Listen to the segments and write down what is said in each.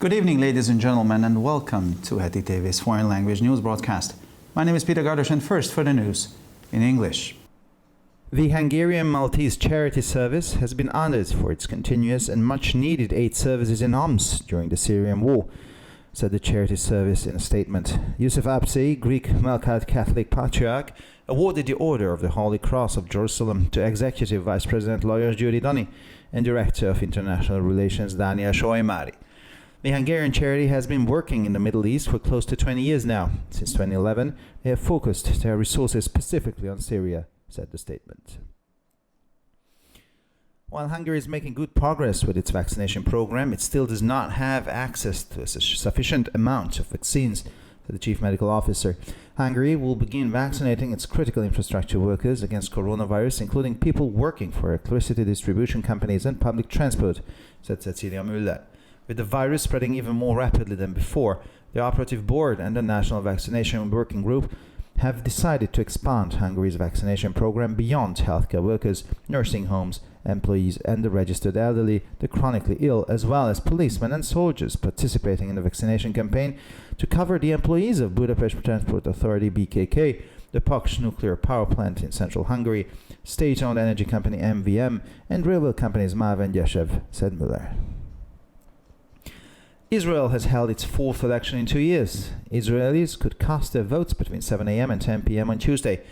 Good evening, ladies and gentlemen, and welcome to Heti TV's foreign language news broadcast. My name is Peter Gardosh, and first for the news in English. The Hungarian Maltese Charity Service has been honored for its continuous and much-needed aid services in Homs during the Syrian war, said the charity service in a statement. Yusuf Absi, Greek Melkite Catholic Patriarch, awarded the Order of the Holy Cross of Jerusalem to Executive Vice President Lajos Gyuri and Director of International Relations Daniel Solimari. The Hungarian charity has been working in the Middle East for close to 20 years now. Since 2011, they have focused their resources specifically on Syria, said the statement. While Hungary is making good progress with its vaccination program, it still does not have access to a sufficient amount of vaccines, said the chief medical officer. Hungary will begin vaccinating its critical infrastructure workers against coronavirus, including people working for electricity distribution companies and public transport, said Cecilia Müller. With the virus spreading even more rapidly than before, the Operative Board and the National Vaccination Working Group have decided to expand Hungary's vaccination program beyond healthcare workers, nursing homes, employees, and the registered elderly, the chronically ill, as well as policemen and soldiers participating in the vaccination campaign to cover the employees of Budapest Transport Authority BKK, the Paks nuclear power plant in central Hungary, state-owned energy company MVM, and railway companies MÁV and Gyesv, said Müller. Israel has held its fourth election in 2 years. Israelis could cast their votes between 7 a.m. and 10 p.m. on Tuesday.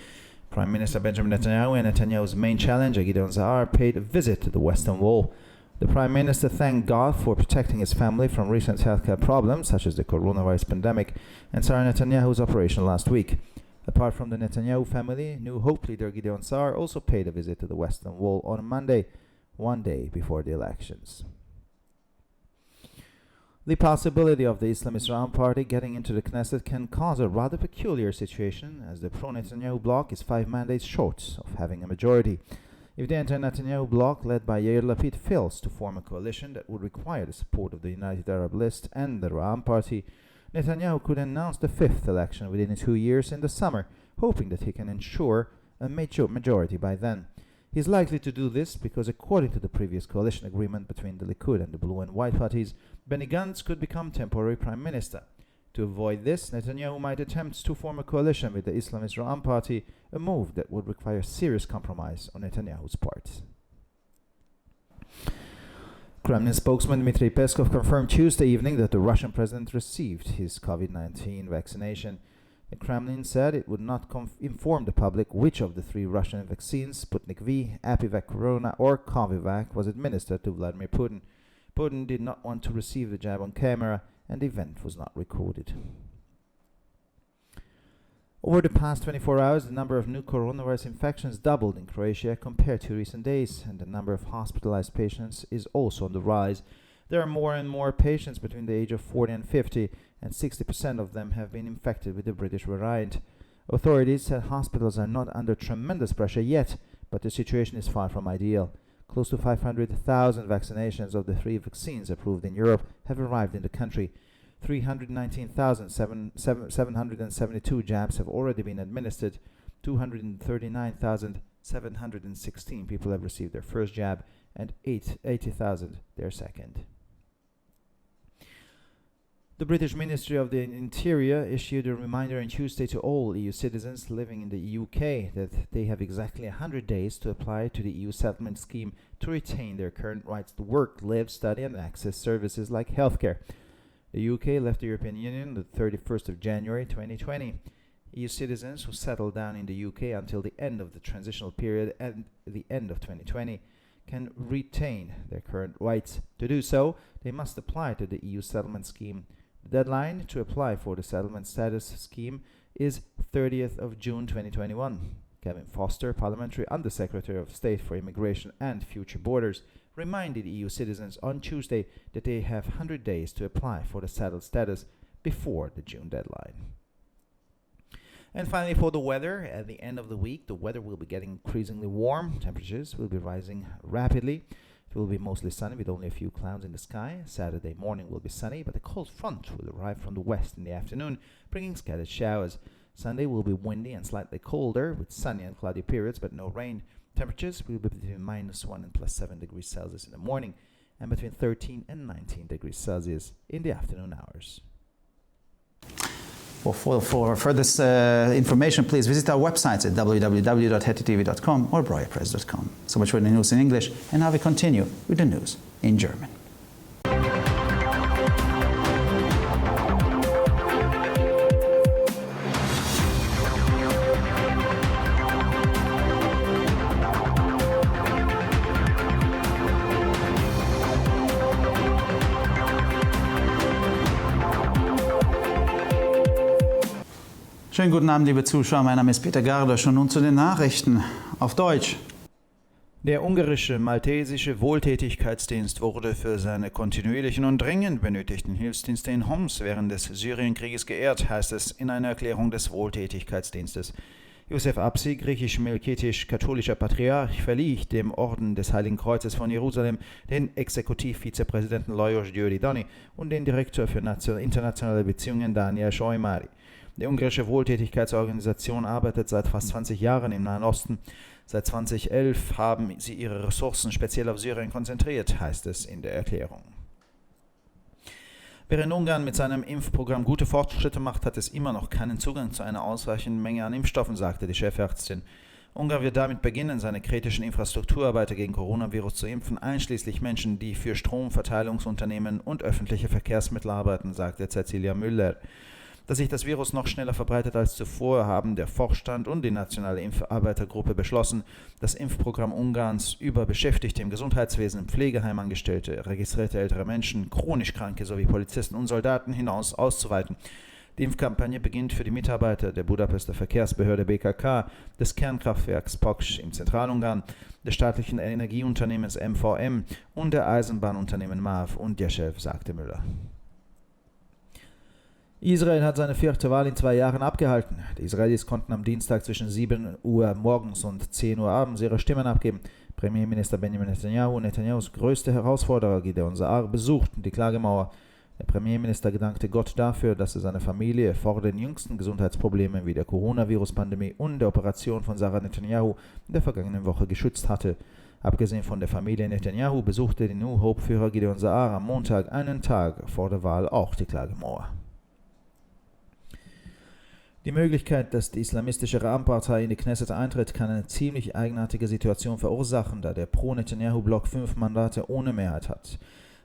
Prime Minister Benjamin Netanyahu and Netanyahu's main challenger Gideon Sa'ar paid a visit to the Western Wall. The Prime Minister thanked God for protecting his family from recent healthcare problems, such as the coronavirus pandemic, and Sarah Netanyahu's operation last week. Apart from the Netanyahu family, New Hope leader Gideon Sa'ar also paid a visit to the Western Wall on Monday, one day before the elections. The possibility of the Islamist Ram Party getting into the Knesset can cause a rather peculiar situation, as the pro-Netanyahu bloc is 5 mandates short of having a majority. If the anti-Netanyahu bloc, led by Yair Lapid, fails to form a coalition that would require the support of the United Arab List and the Ram Party, Netanyahu could announce the 5th election within 2 years in the summer, hoping that he can ensure a majority by then. He is likely to do this because, according to the previous coalition agreement between the Likud and the Blue and White parties, Benny Gantz could become temporary prime minister. To avoid this, Netanyahu might attempt to form a coalition with the Islamist Ram Party, a move that would require serious compromise on Netanyahu's part. Kremlin spokesman Dmitry Peskov confirmed Tuesday evening that the Russian president received his COVID-19 vaccination. The Kremlin said it would not inform the public which of the 3 Russian vaccines, Sputnik V, Apivac Corona, or Covivac, was administered to Vladimir Putin. Putin did not want to receive the jab on camera, and the event was not recorded. Over the past 24 hours, the number of new coronavirus infections doubled in Croatia compared to recent days, and the number of hospitalized patients is also on the rise. There are more and more patients between the age of 40 and 50, and 60% of them have been infected with the British variant. Authorities said hospitals are not under tremendous pressure yet, but the situation is far from ideal. Close to 500,000 vaccinations of the 3 vaccines approved in Europe have arrived in the country. 319,772 jabs have already been administered. 239,716 people have received their first jab, and 80,000 their second. The British Ministry of the Interior issued a reminder on Tuesday to all EU citizens living in the UK that they have exactly 100 days to apply to the EU settlement scheme to retain their current rights to work, live, study, and access services like healthcare. The UK left the European Union the 31st of January 2020. EU citizens who settled down in the UK until the end of the transitional period and the end of 2020 can retain their current rights. To do so, they must apply to the EU settlement scheme. The deadline to apply for the settlement status scheme is 30th of June 2021. Kevin Foster, Parliamentary Under-Secretary of State for Immigration and Future Borders, reminded EU citizens on Tuesday that they have 100 days to apply for the settled status before the June deadline. And finally, for the weather, at the end of the week, the weather will be getting increasingly warm. Temperatures will be rising rapidly. It will be mostly sunny with only a few clouds in the sky. Saturday morning will be sunny, but a cold front will arrive from the west in the afternoon, bringing scattered showers. Sunday will be windy and slightly colder, with sunny and cloudy periods, but no rain. Temperatures will be between -1 and +7 degrees Celsius in the morning. and between 13 and 19 degrees Celsius in the afternoon hours. Well, for further information, please visit our websites at www.hetttv.com or breuerpress.com. So much for the news in English, and now we continue with the news in German. Schönen guten Abend, liebe Zuschauer. Mein Name ist Peter Gardosch und nun zu den Nachrichten auf Deutsch. Der ungarische maltesische Wohltätigkeitsdienst wurde für seine kontinuierlichen und dringend benötigten Hilfsdienste in Homs während des Syrienkrieges geehrt, heißt es in einer Erklärung des Wohltätigkeitsdienstes. Josef Apsi, griechisch-melkitisch-katholischer Patriarch, verlieh dem Orden des Heiligen Kreuzes von Jerusalem den Exekutivvizepräsidenten Lajos Győri und den Direktor für internationale Beziehungen Daniel Solymári. Die ungarische Wohltätigkeitsorganisation arbeitet seit fast 20 Jahren im Nahen Osten. Seit 2011 haben sie ihre Ressourcen speziell auf Syrien konzentriert, heißt es in der Erklärung. Während Ungarn mit seinem Impfprogramm gute Fortschritte macht, hat es immer noch keinen Zugang zu einer ausreichenden Menge an Impfstoffen, sagte die Chefärztin. Ungarn wird damit beginnen, seine kritischen Infrastrukturarbeiter gegen Coronavirus zu impfen, einschließlich Menschen, die für Stromverteilungsunternehmen und öffentliche Verkehrsmittel arbeiten, sagte Cecilia Müller. Dass sich das Virus noch schneller verbreitet als zuvor, haben der Vorstand und die nationale Impfarbeitergruppe beschlossen, das Impfprogramm Ungarns über Beschäftigte im Gesundheitswesen, Pflegeheimangestellte, registrierte ältere Menschen, chronisch Kranke sowie Polizisten und Soldaten hinaus auszuweiten. Die Impfkampagne beginnt für die Mitarbeiter der Budapester Verkehrsbehörde BKK, des Kernkraftwerks Paks im Zentralungarn, des staatlichen Energieunternehmens MVM und der Eisenbahnunternehmen MÁV und Jessev, sagte Müller. Israel hat seine 4. Wahl in 2 Jahren abgehalten. Die Israelis konnten am Dienstag zwischen 7 Uhr morgens und 10 Uhr abends ihre Stimmen abgeben. Premierminister Benjamin Netanyahu und Netanyahus größte Herausforderer Gideon Saar besuchten die Klagemauer. Der Premierminister dankte Gott dafür, dass er seine Familie vor den jüngsten Gesundheitsproblemen wie der Coronavirus-Pandemie und der Operation von Sarah Netanyahu in der vergangenen Woche geschützt hatte. Abgesehen von der Familie Netanyahu besuchte der New Hope-Führer Gideon Saar am Montag, einen Tag vor der Wahl, auch die Klagemauer. Die Möglichkeit, dass die islamistische Ram-Partei in die Knesset eintritt, kann eine ziemlich eigenartige Situation verursachen, da der Pro-Netanyahu-Block 5 Mandate ohne Mehrheit hat.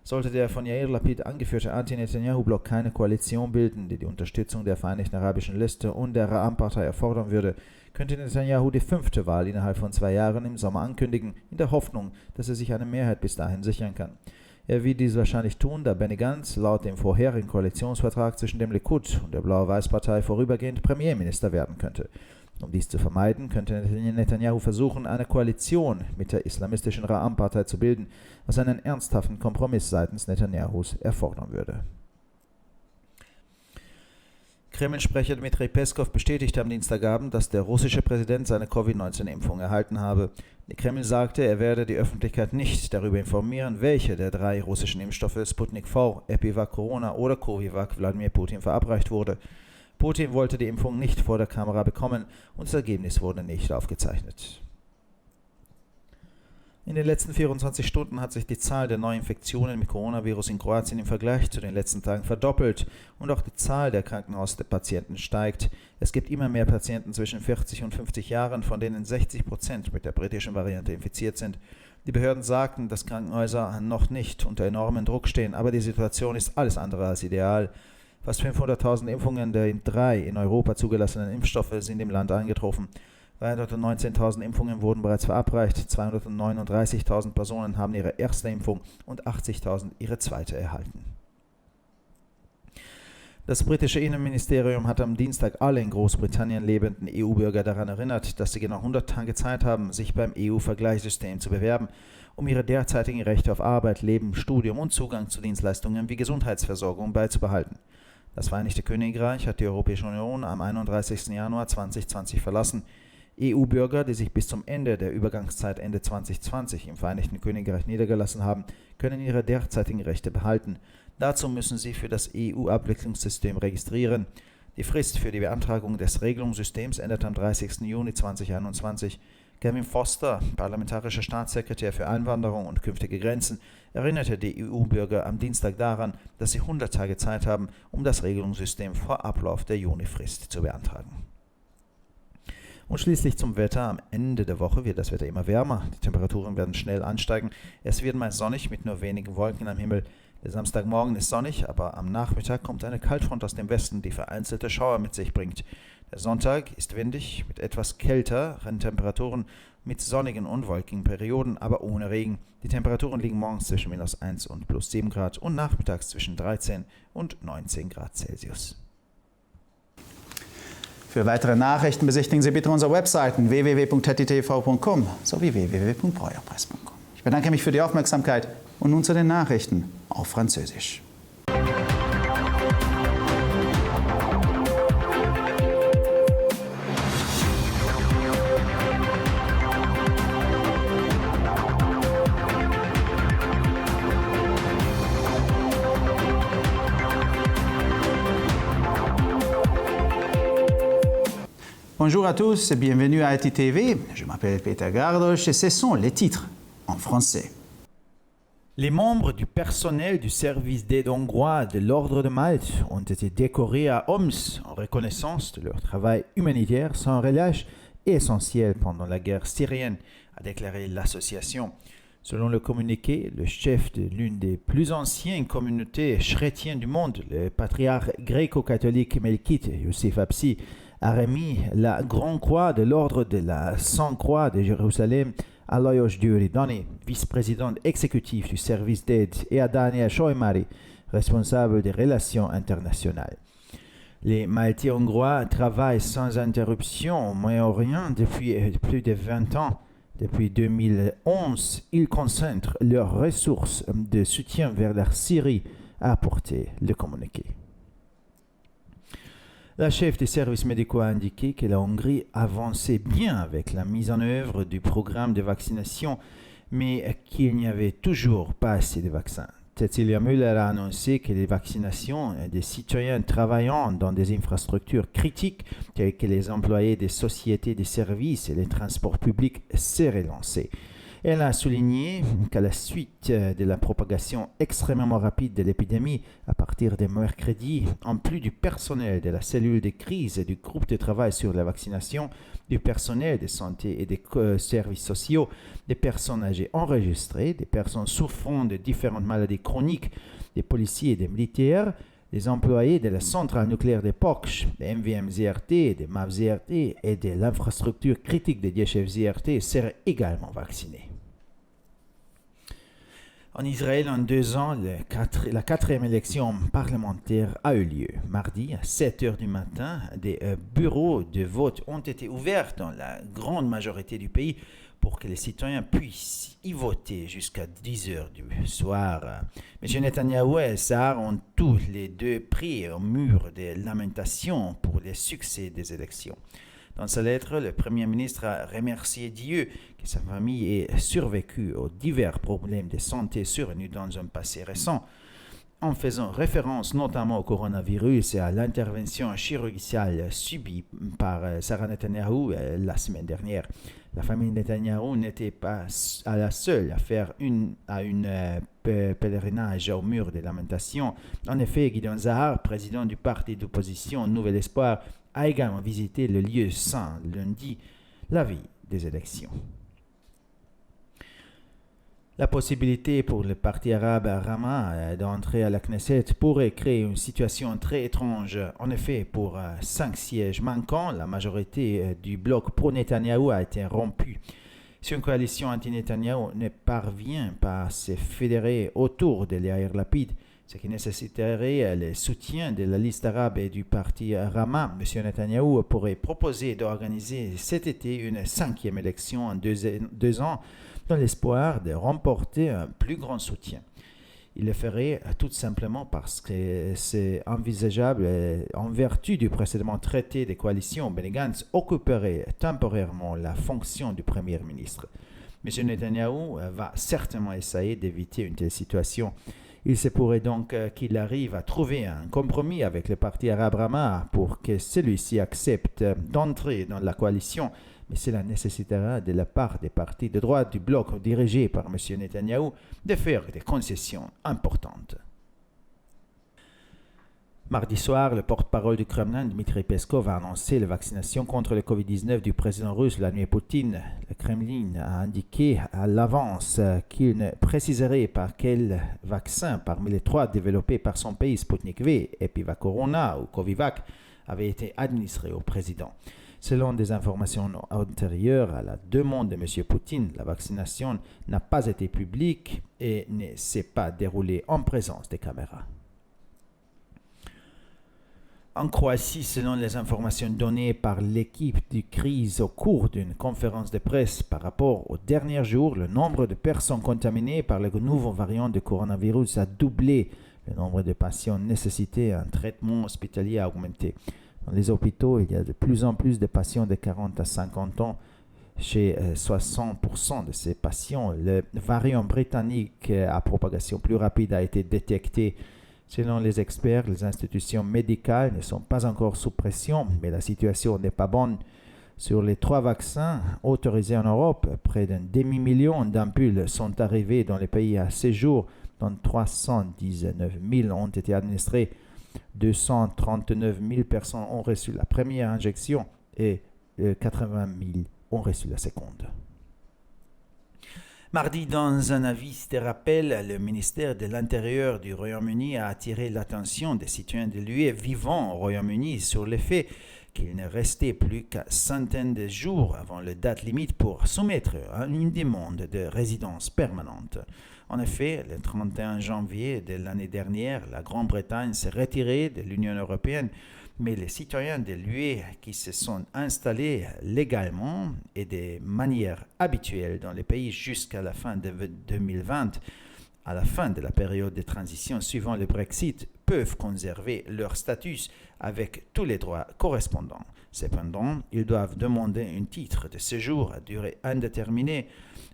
Sollte der von Yair Lapid angeführte Anti-Netanyahu-Block keine Koalition bilden, die die Unterstützung der Vereinigten Arabischen Liste und der Ram-Partei erfordern würde, könnte Netanyahu die 5. Wahl innerhalb von 2 Jahren im Sommer ankündigen, in der Hoffnung, dass er sich eine Mehrheit bis dahin sichern kann. Er wird dies wahrscheinlich tun, da Benny Gantz laut dem vorherigen Koalitionsvertrag zwischen dem Likud und der Blau-Weiß-Partei vorübergehend Premierminister werden könnte. Um dies zu vermeiden, könnte Netanyahu versuchen, eine Koalition mit der islamistischen Ra'am-Partei zu bilden, was einen ernsthaften Kompromiss seitens Netanyahus erfordern würde. Kreml-Sprecher Dmitri Peskov bestätigte am Dienstagabend, dass der russische Präsident seine Covid-19-Impfung erhalten habe. Der Kreml sagte, er werde die Öffentlichkeit nicht darüber informieren, welche der 3 russischen Impfstoffe Sputnik V, Epivac Corona oder Covivac Wladimir Putin verabreicht wurde. Putin wollte die Impfung nicht vor der Kamera bekommen und das Ergebnis wurde nicht aufgezeichnet. In den letzten 24 Stunden hat sich die Zahl der Neuinfektionen mit Coronavirus in Kroatien im Vergleich zu den letzten Tagen verdoppelt und auch die Zahl der Krankenhauspatienten steigt. Es gibt immer mehr Patienten zwischen 40 und 50 Jahren, von denen 60% mit der britischen Variante infiziert sind. Die Behörden sagten, dass Krankenhäuser noch nicht unter enormen Druck stehen, aber die Situation ist alles andere als ideal. Fast 500.000 Impfungen der 3 in Europa zugelassenen Impfstoffe sind im Land eingetroffen. 319.000 Impfungen wurden bereits verabreicht, 239.000 Personen haben ihre erste Impfung und 80.000 ihre zweite erhalten. Das britische Innenministerium hat am Dienstag alle in Großbritannien lebenden EU-Bürger daran erinnert, dass sie genau 100 Tage Zeit haben, sich beim EU-Vergleichssystem zu bewerben, um ihre derzeitigen Rechte auf Arbeit, Leben, Studium und Zugang zu Dienstleistungen wie Gesundheitsversorgung beizubehalten. Das Vereinigte Königreich hat die Europäische Union am 31. Januar 2020 verlassen. EU-Bürger, die sich bis zum Ende der Übergangszeit Ende 2020 im Vereinigten Königreich niedergelassen haben, können ihre derzeitigen Rechte behalten. Dazu müssen sie für das EU-Abwicklungssystem registrieren. Die Frist für die Beantragung des Regelungssystems endet am 30. Juni 2021. Kevin Foster, parlamentarischer Staatssekretär für Einwanderung und künftige Grenzen, erinnerte die EU-Bürger am Dienstag daran, dass sie 100 Tage Zeit haben, um das Regelungssystem vor Ablauf der Junifrist zu beantragen. Und schließlich zum Wetter. Am Ende der Woche wird das Wetter immer wärmer. Die Temperaturen werden schnell ansteigen. Es wird meist sonnig mit nur wenigen Wolken am Himmel. Der Samstagmorgen ist sonnig, aber am Nachmittag kommt eine Kaltfront aus dem Westen, die vereinzelte Schauer mit sich bringt. Der Sonntag ist windig mit etwas kälteren Temperaturen mit sonnigen und wolkigen Perioden, aber ohne Regen. Die Temperaturen liegen morgens zwischen -1 und +7 Grad und nachmittags zwischen 13 und 19 Grad Celsius. Für weitere Nachrichten besichtigen Sie bitte unsere Webseiten www.hettitv.com sowie www.breuerpresse.com. Ich bedanke mich für die Aufmerksamkeit und nun zu den Nachrichten auf Französisch. Bonjour à tous et bienvenue à Haiti TV. Je m'appelle Peter Gardosh et ce sont les titres en français. Les membres du personnel du service d'aide hongrois de l'Ordre de Malte ont été décorés à Homs en reconnaissance de leur travail humanitaire sans relâche et essentiel pendant la guerre syrienne, a déclaré l'association. Selon le communiqué, le chef de l'une des plus anciennes communautés chrétiennes du monde, le patriarche gréco-catholique melkite Youssef Apsi, a remis la Grande Croix de l'Ordre de la Sainte Croix de Jérusalem à Lajos Gyuri, vice-président exécutif du service d'aide, et à Daniel Soimari, responsable des relations internationales. Les Maltais hongrois travaillent sans interruption au Moyen-Orient depuis plus de 20 ans. Depuis 2011, ils concentrent leurs ressources de soutien vers la Syrie, a apporté le communiqué. La chef des services médicaux a indiqué que la Hongrie avançait bien avec la mise en œuvre du programme de vaccination, mais qu'il n'y avait toujours pas assez de vaccins. Cecilia Müller a annoncé que les vaccinations des citoyens travaillant dans des infrastructures critiques, telles que les employés des sociétés de services et les transports publics, seraient lancées. Elle a souligné qu'à la suite de la propagation extrêmement rapide de l'épidémie, à partir de mercredi, en plus du personnel de la cellule de crise et du groupe de travail sur la vaccination, du personnel de santé et des services sociaux, des personnes âgées enregistrées, des personnes souffrant de différentes maladies chroniques, des policiers et des militaires, des employés de la centrale nucléaire de Poksh, des MVM-ZRT, des MAV-ZRT et de l'infrastructure critique des DHF-ZRT seraient également vaccinés. En Israël, en 2 ans, la 4e élection parlementaire a eu lieu. Mardi, à 7 heures du matin, des bureaux de vote ont été ouverts dans la grande majorité du pays pour que les citoyens puissent y voter jusqu'à 10 heures du soir. M. Netanyahou et Sahar ont tous les deux pris au mur des lamentations pour le succès des élections. Dans sa lettre, le Premier ministre a remercié Dieu que sa famille ait survécu aux divers problèmes de santé survenus dans un passé récent, en faisant référence notamment au coronavirus et à l'intervention chirurgicale subie par Sarah Netanyahou la semaine dernière. La famille Netanyahou n'était pas la seule à faire un pèlerinage au mur des lamentations. En effet, Gideon Sa'ar, président du parti d'opposition Nouvel Espoir, a également visité le lieu saint lundi, la veille des élections. La possibilité pour le parti arabe Rama d'entrer à la Knesset pourrait créer une situation très étrange. En effet, pour 5 sièges manquants, la majorité du bloc pro-Netanyahou a été rompue. Si une coalition anti-Netanyahou ne parvient pas à se fédérer autour de Yair Lapid, ce qui nécessiterait le soutien de la liste arabe et du parti Rama, M. Netanyahou pourrait proposer d'organiser cet été une 5e élection en 2 ans dans l'espoir de remporter un plus grand soutien. Il le ferait tout simplement parce que c'est envisageable en vertu du précédent traité de coalition. Benny Gantz occuperait temporairement la fonction du Premier ministre. M. Netanyahou va certainement essayer d'éviter une telle situation. Il se pourrait donc qu'il arrive à trouver un compromis avec le parti arabe Rama pour que celui-ci accepte d'entrer dans la coalition, mais cela nécessitera de la part des partis de droite du bloc dirigé par M. Netanyahou de faire des concessions importantes. Mardi soir, le porte-parole du Kremlin, Dmitry Peskov, a annoncé la vaccination contre le Covid-19 du président russe Vladimir Poutine. Le Kremlin a indiqué à l'avance qu'il ne préciserait par quel vaccin parmi les 3 développés par son pays, Sputnik V, Epivac Corona ou Covivac, avait été administré au président. Selon des informations antérieures à la demande de M. Poutine, la vaccination n'a pas été publique et ne s'est pas déroulée en présence des caméras. En Croatie, selon les informations données par l'équipe de crise au cours d'une conférence de presse par rapport aux derniers jours, le nombre de personnes contaminées par le nouveau variant de coronavirus a doublé. Le nombre de patients nécessités un traitement hospitalier a augmenté. Dans les hôpitaux, il y a de plus en plus de patients de 40 à 50 ans. Chez 60% de ces patients, le variant britannique à propagation plus rapide a été détecté. Selon les experts, les institutions médicales ne sont pas encore sous pression, mais la situation n'est pas bonne. Sur les 3 vaccins autorisés en Europe, près d'un demi-million d'ampoules sont arrivées dans les pays à ce jour, dont 319 000 ont été administrées. 239 000 personnes ont reçu la première injection et 80 000 ont reçu la seconde. Mardi, dans un avis de rappel, le ministère de l'Intérieur du Royaume-Uni a attiré l'attention des citoyens de l'UE vivant au Royaume-Uni sur le fait qu'il ne restait plus qu'à centaines de jours avant la date limite pour soumettre une demande de résidence permanente. En effet, le 31 janvier de l'année dernière, la Grande-Bretagne s'est retirée de l'Union européenne, mais les citoyens de l'UE qui se sont installés légalement et de manière habituelle dans les pays jusqu'à la fin de 2020, à la fin de la période de transition suivant le Brexit, peuvent conserver leur statut avec tous les droits correspondants. Cependant, ils doivent demander un titre de séjour à durée indéterminée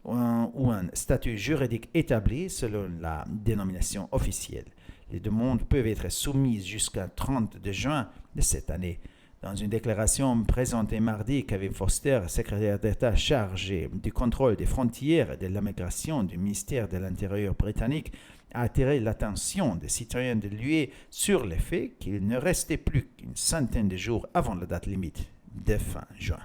ou un statut juridique établi selon la dénomination officielle. Les demandes peuvent être soumises jusqu'à 30 juin de cette année. Dans une déclaration présentée mardi, Kevin Foster, secrétaire d'État chargé du contrôle des frontières et de l'immigration du ministère de l'Intérieur britannique, a attiré l'attention des citoyens de l'UE sur le fait qu'il ne restait plus qu'une centaine de jours avant la date limite de fin juin.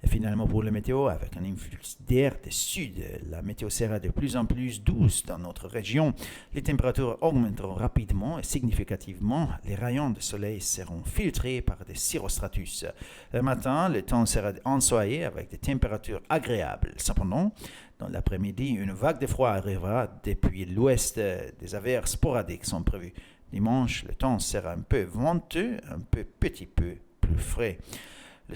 Et finalement, pour le météo, avec un influx d'air du sud, la météo sera de plus en plus douce dans notre région. Les températures augmenteront rapidement et significativement. Les rayons de soleil seront filtrés par des cirrostratus. Le matin, le temps sera ensoleillé avec des températures agréables. Cependant, dans l'après-midi, une vague de froid arrivera depuis l'ouest. Des averses sporadiques sont prévues. Dimanche, le temps sera un peu venteux, un petit peu plus frais. Le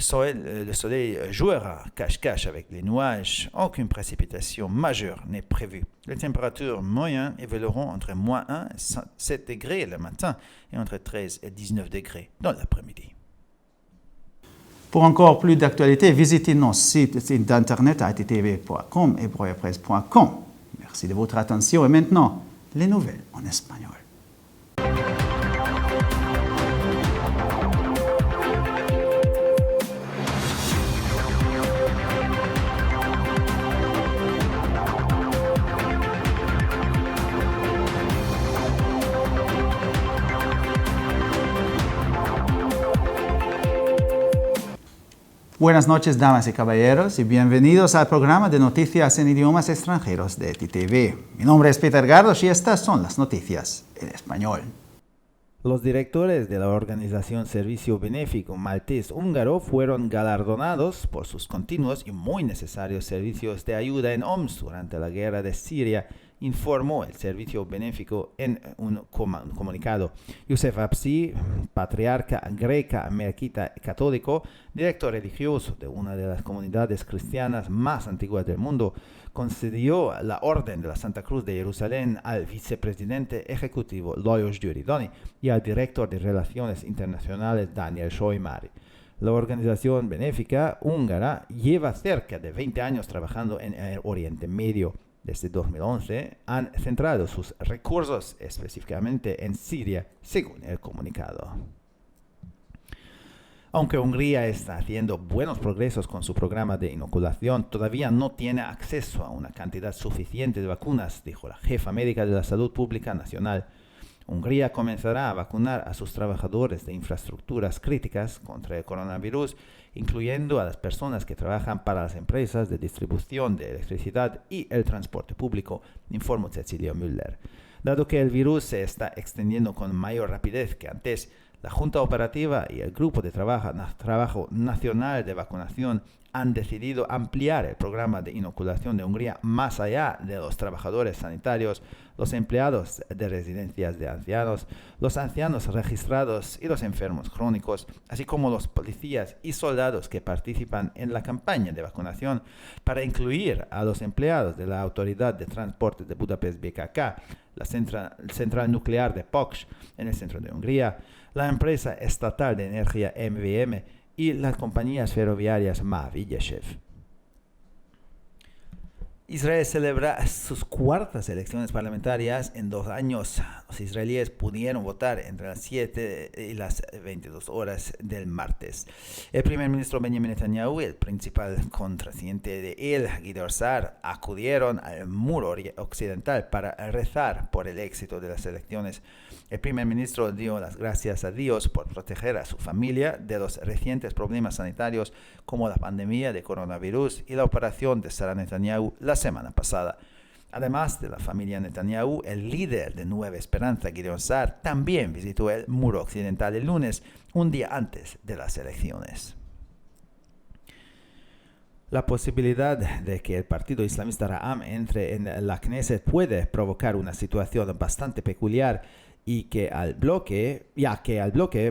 soleil jouera cache-cache avec les nuages. Aucune précipitation majeure n'est prévue. Les températures moyennes évolueront entre -1 et 7 degrés le matin et entre 13 et 19 degrés dans l'après-midi. Pour encore plus d'actualités, visitez nos sites internet attv.com et broyapresse.com. Merci de votre attention et maintenant, les nouvelles en espagnol. Buenas noches, damas y caballeros, y bienvenidos al programa de noticias en idiomas extranjeros de ETV. Mi nombre es Peter Gardos y estas son las noticias en español. Los directores de la organización Servicio Benéfico Maltés Húngaro fueron galardonados por sus continuos y muy necesarios servicios de ayuda en Homs durante la guerra de Siria, informó el Servicio Benéfico en un comunicado. Youssef Apsi, patriarca greca melquita católico, director religioso de una de las comunidades cristianas más antiguas del mundo, concedió la Orden de la Santa Cruz de Jerusalén al vicepresidente ejecutivo Lajos Gyuri y al director de Relaciones Internacionales Daniel Solymári. La organización benéfica húngara lleva cerca de 20 años trabajando en el Oriente Medio. Desde 2011 han centrado sus recursos específicamente en Siria, según el comunicado. Aunque Hungría está haciendo buenos progresos con su programa de inoculación, todavía no tiene acceso a una cantidad suficiente de vacunas, dijo la jefa médica de la Salud Pública Nacional. Hungría comenzará a vacunar a sus trabajadores de infraestructuras críticas contra el coronavirus, incluyendo a las personas que trabajan para las empresas de distribución de electricidad y el transporte público, informó Cecilia Müller. Dado que el virus se está extendiendo con mayor rapidez que antes, la Junta Operativa y el Grupo de Trabajo Nacional de Vacunación han decidido ampliar el programa de inoculación de Hungría más allá de los trabajadores sanitarios, los empleados de residencias de ancianos, los ancianos registrados y los enfermos crónicos, así como los policías y soldados que participan en la campaña de vacunación, para incluir a los empleados de la Autoridad de Transporte de Budapest BKK, la central nuclear de Paks en el centro de Hungría, la empresa estatal de energía MVM y las compañías ferroviarias MÁV y Yeshev. Israel celebra sus cuartas elecciones parlamentarias en 2 años. Los israelíes pudieron votar entre las 7 y las 22 horas del martes. El primer ministro Benjamin Netanyahu y el principal contrasiguiente de él, Gideon Sa'ar, acudieron al muro occidental para rezar por el éxito de las elecciones. El primer ministro dio las gracias a Dios por proteger a su familia de los recientes problemas sanitarios como la pandemia de coronavirus y la operación de Sara Netanyahu la semana pasada. Además de la familia Netanyahu, el líder de Nueva Esperanza, Gideon Sa'ar, también visitó el muro occidental el lunes, un día antes de las elecciones. La posibilidad de que el partido islamista Ra'am entre en la Knesset puede provocar una situación bastante peculiar y que al bloque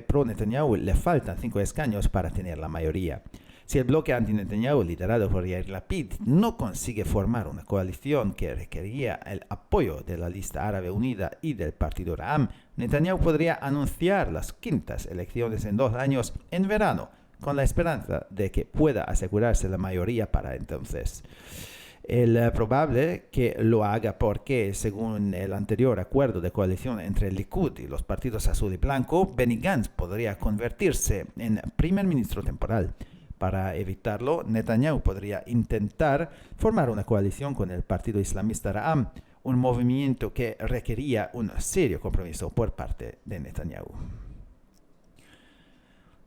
pro Netanyahu le faltan 5 escaños para tener la mayoría. Si el bloque anti-Netanyahu liderado por Yair Lapid no consigue formar una coalición que requeriría el apoyo de la lista árabe unida y del partido Ra'am, Netanyahu podría anunciar las 5º elecciones en 2 años en verano, con la esperanza de que pueda asegurarse la mayoría para entonces. Es probable que lo haga porque, según el anterior acuerdo de coalición entre el Likud y los partidos azul y blanco, Benny Gantz podría convertirse en primer ministro temporal. Para evitarlo, Netanyahu podría intentar formar una coalición con el partido islamista Ra'am, un movimiento que requería un serio compromiso por parte de Netanyahu.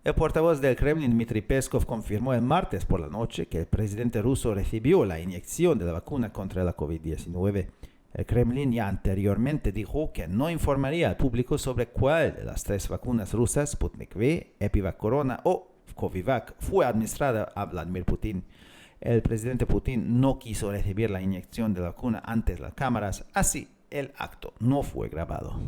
El portavoz del Kremlin, Dmitry Peskov, confirmó el martes por la noche que el presidente ruso recibió la inyección de la vacuna contra la COVID-19. El Kremlin ya anteriormente dijo que no informaría al público sobre cuál de las 3 vacunas rusas, Sputnik V, Epivac Corona o Covivac, fue administrada a Vladimir Putin. El presidente Putin no quiso recibir la inyección de la vacuna ante las cámaras, así el acto no fue grabado.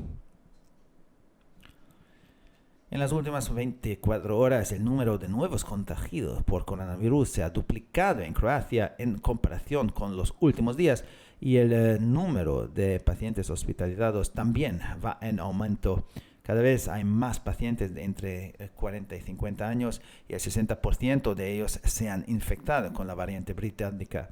En las últimas 24 horas, el número de nuevos contagiados por coronavirus se ha duplicado en Croacia en comparación con los últimos días y el número de pacientes hospitalizados también va en aumento. Cada vez hay más pacientes de entre 40 y 50 años y el 60% de ellos se han infectado con la variante británica.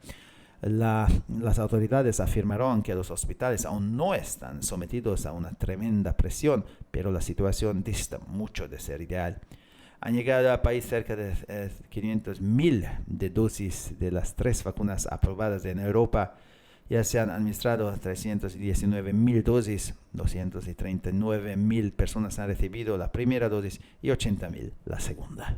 Las autoridades afirmaron que los hospitales aún no están sometidos a una tremenda presión, pero la situación dista mucho de ser ideal. Han llegado al país cerca de 500,000 de dosis de las 3 vacunas aprobadas en Europa. Ya se han administrado 319,000 dosis, 239,000 personas han recibido la primera dosis y 80,000 la segunda.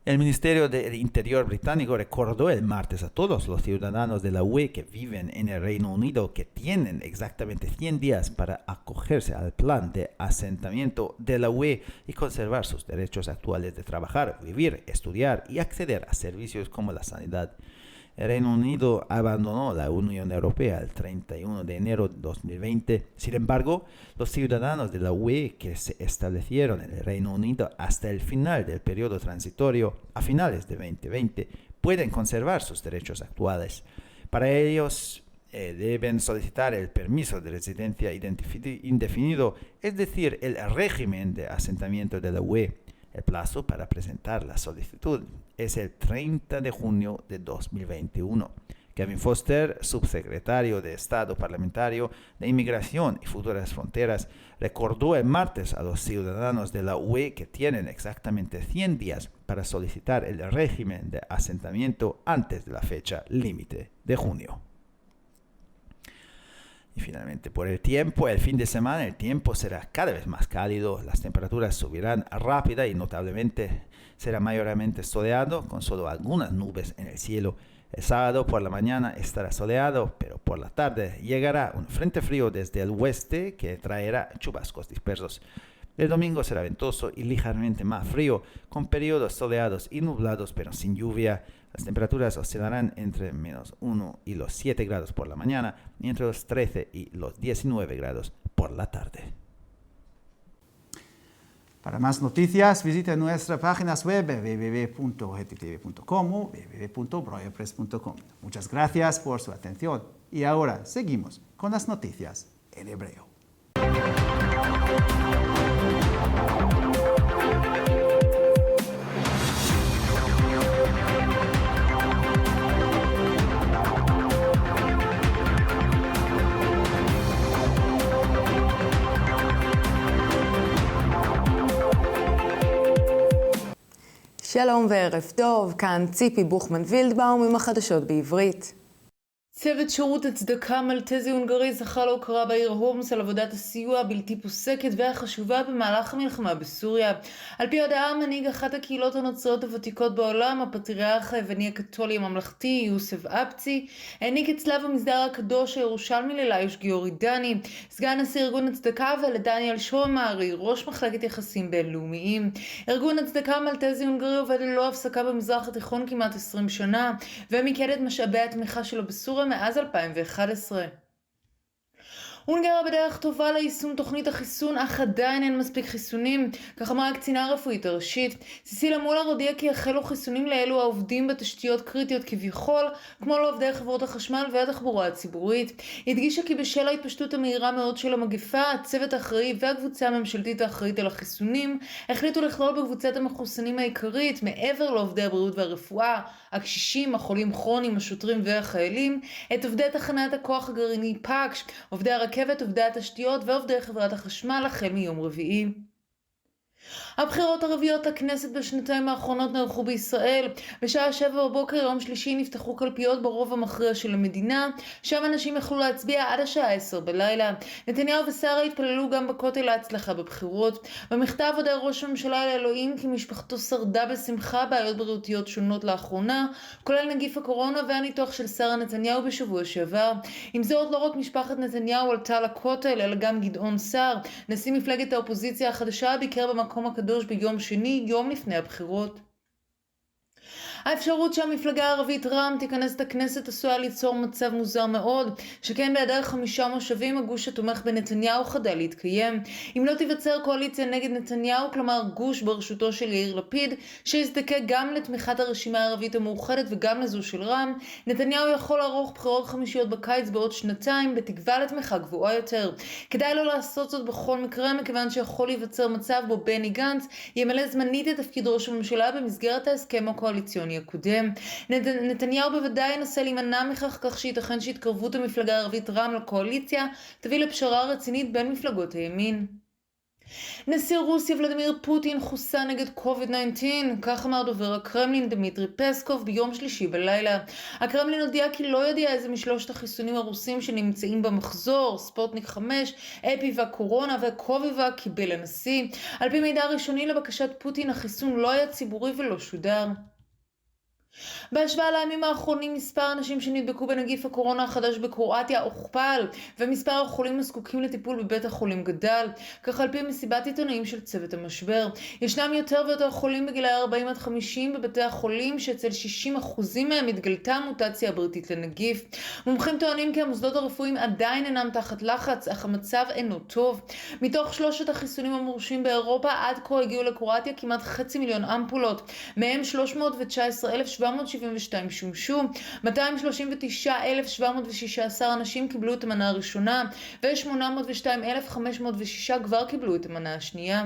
El Ministerio del Interior británico recordó el martes a todos los ciudadanos de la UE que viven en el Reino Unido que tienen exactamente 100 días para acogerse al plan de asentamiento de la UE y conservar sus derechos actuales de trabajar, vivir, estudiar y acceder a servicios como la sanidad. El Reino Unido abandonó la Unión Europea el 31 de enero de 2020. Sin embargo, los ciudadanos de la UE que se establecieron en el Reino Unido hasta el final del periodo transitorio, a finales de 2020, pueden conservar sus derechos actuales. Para ellos, deben solicitar el permiso de residencia indefinido, es decir, el régimen de asentamiento de la UE. El plazo para presentar la solicitud es el 30 de junio de 2021. Kevin Foster, subsecretario de Estado parlamentario de Inmigración y Futuras Fronteras, recordó el martes a los ciudadanos de la UE que tienen exactamente 100 días para solicitar el régimen de asentamiento antes de la fecha límite de junio. Y finalmente, por el tiempo, el fin de semana el tiempo será cada vez más cálido, las temperaturas subirán rápida y notablemente será mayormente soleado, con solo algunas nubes en el cielo. El sábado por la mañana estará soleado, pero por la tarde llegará un frente frío desde el oeste que traerá chubascos dispersos. El domingo será ventoso y ligeramente más frío, con periodos soleados y nublados, pero sin lluvia. Las temperaturas oscilarán entre -1 y los 7 grados por la mañana y entre los 13 y los 19 grados por la tarde. Para más noticias, visite nuestras páginas web www.ttv.com o www.breuerpress.com. Muchas gracias por su atención. Y ahora seguimos con las noticias en hebreo. שלום וערב טוב, כאן ציפי בוכמן וילדבאום עם החדשות בעברית. צוות שירות הצדקה מלטזי הונגרי זכה להוקרה בעיר הומס על עבודת הסיוע הבלתי פוסקת והחשובה במהלך המלחמה בסוריה. על פי הודעה, מנהיג אחת הקהילות הנוצריות הוותיקות בעולם, הפטריארך היווני הקתולי הממלכתי יוסף אפצי, העניק את צלב המסדר הקדוש הירושלמי לליוש גיורי דני, סגן נשיא ארגון הצדקה, ולדניאל שומרי, ראש מחלקת יחסים בינלאומיים. ארגון הצדקה המלטזי הונגרי עובד ללא הפסקה במזרח התיכון כמעט 20 שנה, ומיקד את משאבי התמיכה שלו בסוריה מאז 2011. הונגריה בדרך טובה ליישום תוכנית החיסון, אך עדיין אין מספיק חיסונים, כך אמרה הקצינה הרפואית הראשית. סיסילה מולר הודיעה כי החלו חיסונים לאלו העובדים בתשתיות קריטיות כביכול, כמו לעובדי חברות החשמל והתחבורה הציבורית. היא הדגישה כי בשל ההתפשטות המהירה מאוד של המגפה, הצוות האחראי והקבוצה הממשלתית האחראית על החיסונים החליטו לכלול בקבוצת המחוסנים העיקרית, מעבר לעובדי הבריאות והרפואה, הקשישים, החולים כרוניים, השוטרים והחיילים, את עובדי תחנת הכוח הגרעיני פאקש, עובדי הרכבת, עובדי התשתיות ועובדי חברת החשמל החל מיום רביעי. הבחירות הרביעיות לכנסת בשנתיים האחרונות נערכו בישראל. בשעה 7 בבוקר יום שלישי נפתחו קלפיות ברוב המכריע של המדינה, שם אנשים יכלו להצביע עד השעה 10 בלילה. נתניהו ושרה התפללו גם בכותל להצלחה בבחירות. במכתב הודה ראש הממשלה לאלוהים כי משפחתו שרדה בשמחה בעיות בריאותיות שונות לאחרונה, כולל נגיף הקורונה והניתוח של שרה נתניהו בשבוע שעבר. עם זאת, לא רק משפחת נתניהו עלתה לכותל, אלא גם גדעון סער, נשיא מפלגת האופוזיציה החדשה, ביקר במקום הקדוש ביום שני, יום לפני הבחירות. האפשרות שהמפלגה הערבית רע"מ תיכנס לכנסת עשויה ליצור מצב מוזר מאוד, שכן בהיעדר 5 מושבים הגוש התומך בנתניהו חדל להתקיים. אם לא תיווצר קואליציה נגד נתניהו, כלומר גוש בראשותו של יאיר לפיד, שיזדקק גם לתמיכת הרשימה הערבית המאוחדת וגם לזו של רע"מ, נתניהו יכול לערוך בחירות חמישיות בקיץ בעוד 2 בתקווה לתמיכה גבוהה יותר. כדאי לא לעשות זאת בכל מקרה, מכיוון שיכול להיווצר מצב בו בני גנץ ימלא זמנית את תפקיד ראש הממשלה במסגרת ההסכם הקואליציוני הקודם. נתניהו בוודאי ינסה להימנע מכך, כך שייתכן שהתקרבות המפלגה הערבית רע"מ לקואליציה תביא לפשרה רצינית בין מפלגות הימין. נשיא רוסיה ולדימיר פוטין חוסן נגד COVID-19, כך אמר דובר הקרמלין דמיטרי פסקוב ביום שלישי בלילה. הקרמלין הודיע כי לא יודע איזה משלושת החיסונים הרוסים שנמצאים במחזור, ספוטניק 5, אפיבה קורונה וקוביבה, קיבל הנשיא. על פי מידע ראשוני לבקשת פוטין, החיסון לא היה ציבורי ולא שודר. בהשוואה לימים האחרונים, מספר אנשים שנדבקו בנגיף הקורונה החדש בקרואטיה הוכפל, ומספר החולים הזקוקים לטיפול בבית החולים גדל, כך על פי מסיבת עיתונאים של צוות המשבר. ישנם יותר ויותר חולים בגילאי 40 עד 50 בבתי החולים, שאצל 60% מהם התגלתה המוטציה הבריטית לנגיף. מומחים טוענים כי המוסדות הרפואיים עדיין אינם תחת לחץ, אך המצב אינו טוב. מתוך 3 החיסונים המורשים באירופה, עד כה הגיעו לקרואטיה כמעט 500,000 אמפולות, מהם 319,772 שומשו, 239,716 אנשים קיבלו את המנה הראשונה, ו-802,506 כבר קיבלו את המנה השנייה.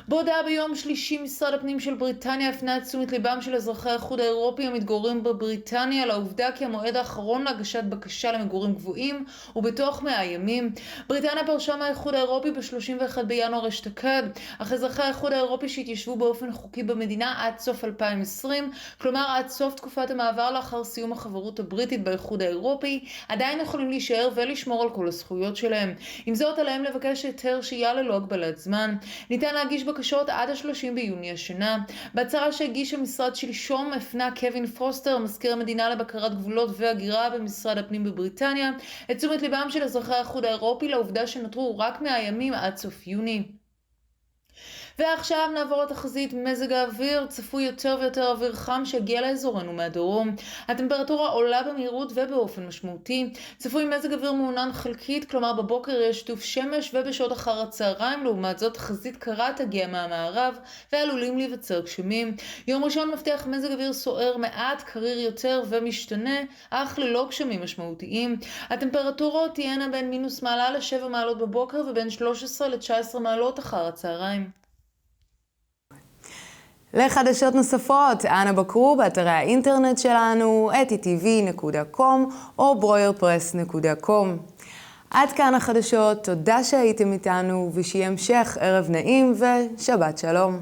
בהודעה ביום שלישי, משרד הפנים של בריטניה הפנה את תשומת ליבם של אזרחי האיחוד האירופי המתגוררים בבריטניה לעובדה כי המועד האחרון להגשת בקשה למגורים קבועים הוא בתוך 100 ימים. בריטניה פרשה מהאיחוד האירופי ב-31 בינואר אשתקד, אך אזרחי האיחוד האירופי שהתיישבו באופן חוקי במדינה עד סוף 2020, כלומר עד סוף תקופת המעבר לאחר סיום החברות הבריטית באיחוד האירופי, עדיין יכולים להישאר ולשמור על כל הזכויות שלהם. עם זאת, עליהם לבקש היתר שהייה ללא הגבלת זמן. ניתן להגיש בקשות עד ה-30 ביוני השנה. בהצהרה שהגיש המשרד שלשום הפנה קווין פוסטר, מזכיר המדינה לבקרת גבולות והגירה במשרד הפנים בבריטניה, את תשומת ליבם של אזרחי האיחוד האירופי לעובדה שנותרו רק 100 ימים עד סוף יוני. ועכשיו נעבור לתחזית מזג האוויר. צפוי יותר ויותר אוויר חם שיגיע לאזורנו מהדרום. הטמפרטורה עולה במהירות ובאופן משמעותי. צפוי מזג אוויר מעונן חלקית, כלומר בבוקר יש שיתוף שמש ובשעות אחר הצהריים. לעומת זאת חזית קרה תגיע מהמערב ועלולים להיווצר גשמים. יום ראשון מבטיח מזג אוויר סוער מעט, קריר יותר ומשתנה, אך ללא גשמים משמעותיים. הטמפרטורות תהיינה בין מינוס מעלה ל7 מעלות בבוקר ובין 13 ל-19 מעלות אחר הצהריים. לחדשות נוספות, אנא בקרו באתרי האינטרנט שלנו, etitv.com או broyerpress.com. עד כאן החדשות, תודה שהייתם איתנו ושיהיה המשך ערב נעים ושבת שלום.